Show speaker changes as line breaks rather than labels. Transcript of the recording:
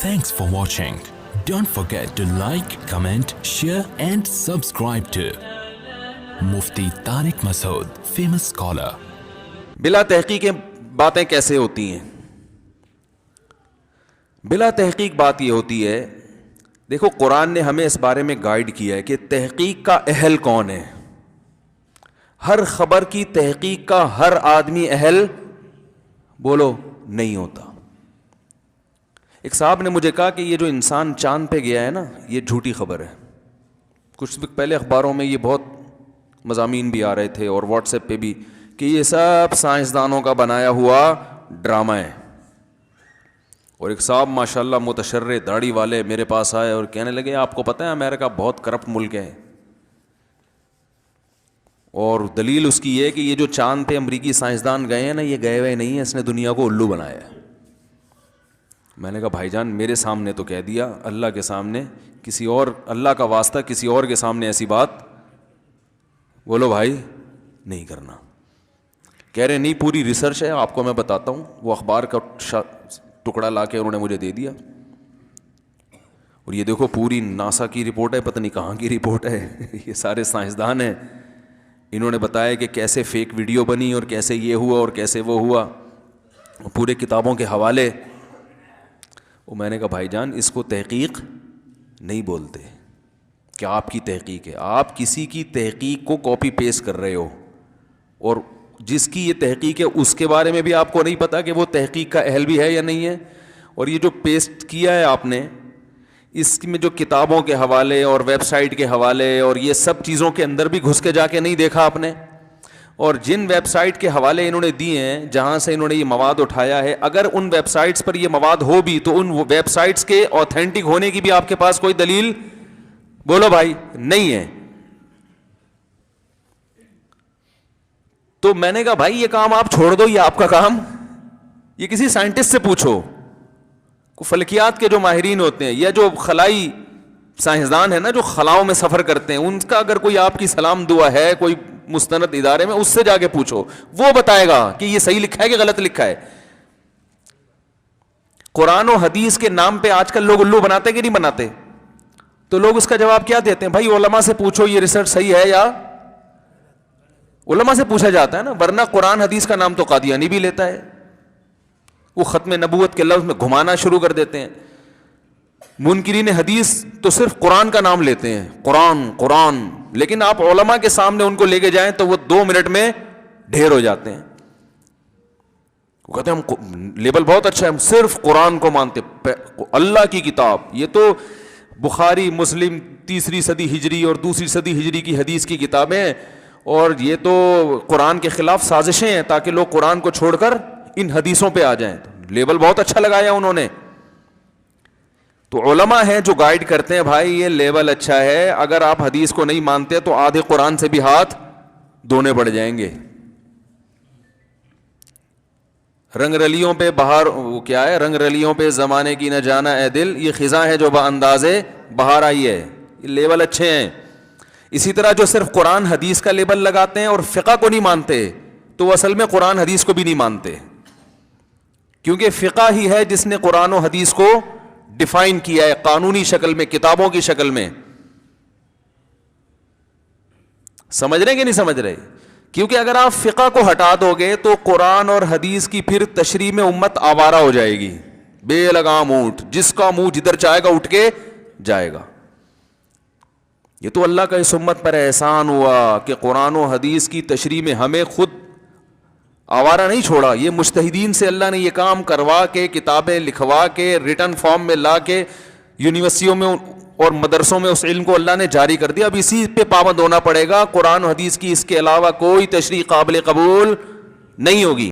Thanks for watching. Don't forget to like, comment, share and subscribe to Mufti Tariq Masood, famous scholar.
بلا تحقیق باتیں کیسے ہوتی ہیں؟ بلا تحقیق بات یہ ہوتی ہے، دیکھو قرآن نے ہمیں اس بارے میں گائیڈ کیا ہے کہ تحقیق کا اہل کون ہے. ہر خبر کی تحقیق کا ہر آدمی اہل بولو نہیں ہوتا. ایک صاحب نے مجھے کہا کہ یہ جو انسان چاند پہ گیا ہے نا، یہ جھوٹی خبر ہے. کچھ وقت پہلے اخباروں میں یہ بہت مضامین بھی آ رہے تھے اور واٹس ایپ پہ بھی کہ یہ سب سائنسدانوں کا بنایا ہوا ڈرامہ ہے. اور ایک صاحب ماشاءاللہ متشرع داڑھی والے میرے پاس آئے اور کہنے لگے آپ کو پتہ ہے امریکہ بہت کرپٹ ملک ہے، اور دلیل اس کی یہ کہ یہ جو چاند پہ امریکی سائنسدان گئے ہیں نا، یہ گئے ہوئے نہیں ہیں، اس نے دنیا کو الو بنایا ہے. میں نے کہا بھائی جان میرے سامنے تو کہہ دیا، اللہ کے سامنے کسی اور، اللہ کا واسطہ کسی اور کے سامنے ایسی بات بولو بھائی نہیں کرنا. کہہ رہے نہیں پوری ریسرچ ہے، آپ کو میں بتاتا ہوں. وہ اخبار کا ٹکڑا لا کے انہوں نے مجھے دے دیا، اور یہ دیکھو پوری ناسا کی رپورٹ ہے، پتہ نہیں کہاں کی رپورٹ ہے. یہ سارے سائنسدان ہیں، انہوں نے بتایا کہ کیسے فیک ویڈیو بنی اور کیسے یہ ہوا اور کیسے وہ ہوا، پورے کتابوں کے حوالے. اور میں نے کہا بھائی جان اس کو تحقیق نہیں بولتے کہ آپ کی تحقیق ہے. آپ کسی کی تحقیق کو کاپی پیسٹ کر رہے ہو، اور جس کی یہ تحقیق ہے اس کے بارے میں بھی آپ کو نہیں پتا کہ وہ تحقیق کا اہل بھی ہے یا نہیں ہے. اور یہ جو پیسٹ کیا ہے آپ نے، اس میں جو کتابوں کے حوالے اور ویب سائٹ کے حوالے اور یہ سب چیزوں کے اندر بھی گھس کے جا کے نہیں دیکھا آپ نے. اور جن ویب سائٹ کے حوالے انہوں نے دیے ہیں جہاں سے انہوں نے یہ مواد اٹھایا ہے، اگر ان ویب سائٹس پر یہ مواد ہو بھی تو ان ویب سائٹس کے اوتھینٹک ہونے کی بھی آپ کے پاس کوئی دلیل بولو بھائی نہیں ہے. تو میں نے کہا بھائی یہ کام آپ چھوڑ دو، یہ آپ کا کام، یہ کسی سائنٹسٹ سے پوچھو. فلکیات کے جو ماہرین ہوتے ہیں یا جو خلائی سائنسدان ہیں نا، جو خلاؤں میں سفر کرتے ہیں، ان کا اگر کوئی آپ کی سلام دعا ہے کوئی مستند ادارے میں، اس سے جا کے پوچھو، وہ بتائے گا کہ یہ صحیح لکھا ہے کہ غلط لکھا ہے. قرآن و حدیث کے نام پہ آج کل لوگ الو بناتے کہ نہیں بناتے؟ تو لوگ اس کا جواب کیا دیتے ہیں؟ بھائی علماء سے پوچھو یہ ریسرچ صحیح ہے یا؟ علماء سے پوچھا جاتا ہے نا، ورنہ قرآن حدیث کا نام تو قادیانی بھی لیتا ہے. وہ ختم نبوت کے لفظ میں گھمانا شروع کر دیتے ہیں. منکرین حدیث تو صرف قرآن کا نام لیتے ہیں، قرآن قرآن، لیکن آپ علماء کے سامنے ان کو لے کے جائیں تو وہ 2 منٹ میں ڈھیر ہو جاتے ہیں. وہ کہتے ہیں ہم لیبل بہت اچھا ہے، ہم صرف قرآن کو مانتے، اللہ کی کتاب. یہ تو بخاری مسلم 3 صدی ہجری اور 2 صدی ہجری کی حدیث کی کتابیں ہیں، اور یہ تو قرآن کے خلاف سازشیں ہیں تاکہ لوگ قرآن کو چھوڑ کر ان حدیثوں پہ آ جائیں. لیبل بہت اچھا لگایا انہوں نے. تو علماء ہیں جو گائیڈ کرتے ہیں بھائی یہ لیبل اچھا ہے، اگر آپ حدیث کو نہیں مانتے تو آدھے قرآن سے بھی ہاتھ دھونے پڑ جائیں گے. رنگ رلیوں پہ بہار، وہ کیا ہے، رنگ رلیوں پہ زمانے کی نہ جانا اے دل، یہ خزاں ہے جو باندازے بہار آئی ہے. یہ لیبل اچھے ہیں. اسی طرح جو صرف قرآن حدیث کا لیبل لگاتے ہیں اور فقہ کو نہیں مانتے، تو وہ اصل میں قرآن حدیث کو بھی نہیں مانتے، کیونکہ فقہ ہی ہے جس نے قرآن و حدیث کو ڈیفائن کیا ہے قانونی شکل میں، کتابوں کی شکل میں. سمجھ رہے کہ نہیں سمجھ رہے؟ کیونکہ اگر آپ فقہ کو ہٹا دو گے تو قرآن اور حدیث کی پھر تشریح میں امت آوارہ ہو جائے گی، بے لگام اونٹ، جس کا منہ جدھر چاہے گا اٹھ کے جائے گا. یہ تو اللہ کا اس امت پر احسان ہوا کہ قرآن و حدیث کی تشریح میں ہمیں خود آوارہ نہیں چھوڑا. یہ مجتہدین سے اللہ نے یہ کام کروا کے، کتابیں لکھوا کے، ریٹن فارم میں لا کے یونیورسٹیوں میں اور مدرسوں میں اس علم کو اللہ نے جاری کر دیا. اب اسی پہ پابند ہونا پڑے گا. قرآن و حدیث کی اس کے علاوہ کوئی تشریح قابل قبول نہیں ہوگی.